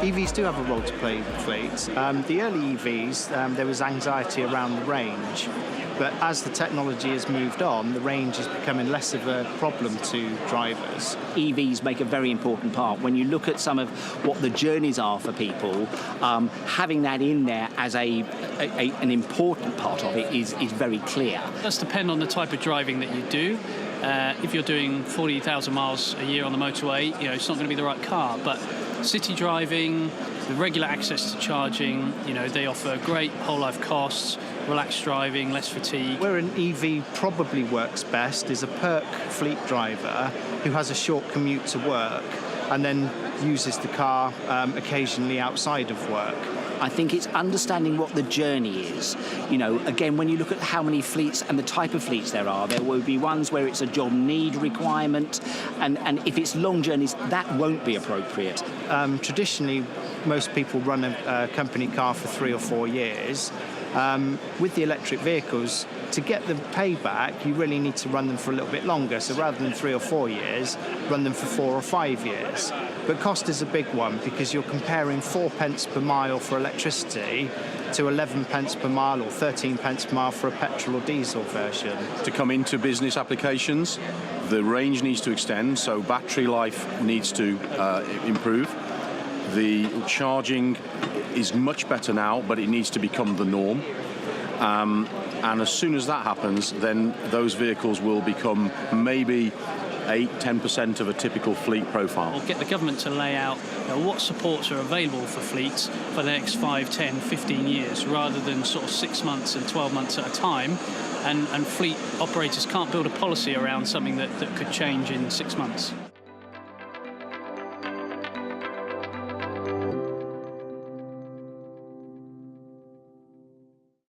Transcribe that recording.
EVs do have a role to play in fleets. The early EVs, there was anxiety around the range, but as the technology has moved on, the range is becoming less of a problem to drivers. EVs make a very important part. When you look at some of what the journeys are for people, having that in there as an important part of it is very clear. It does depend on the type of driving that you do. If you're doing 40,000 miles a year on the motorway, it's not going to be the right car. But city driving, with regular access to charging, they offer great whole life costs, relaxed driving, less fatigue. Where an EV probably works best is a perk fleet driver who has a short commute to work and then uses the car occasionally outside of work. I think it's understanding what the journey is. Again, when you look at how many fleets and the type of fleets there will be ones where it's a job need requirement, and if it's long journeys, that won't be appropriate. Traditionally, most people run a company car for 3 or 4 years. With the electric vehicles, to get the payback, you really need to run them for a little bit longer. So rather than 3 or 4 years, run them for 4 or 5 years. But cost is a big one because you're comparing 4 pence per mile for electricity to 11 pence per mile or 13 pence per mile for a petrol or diesel version. To come into business applications, the range needs to extend, so battery life needs to improve. The charging is much better now, but it needs to become the norm. And as soon as that happens, then those vehicles will become maybe 8-10% of a typical fleet profile. We'll get the government to lay out what supports are available for fleets for the next 5, 10, 15 years, rather than sort of 6 months and 12 months at a time. And fleet operators can't build a policy around something that could change in 6 months.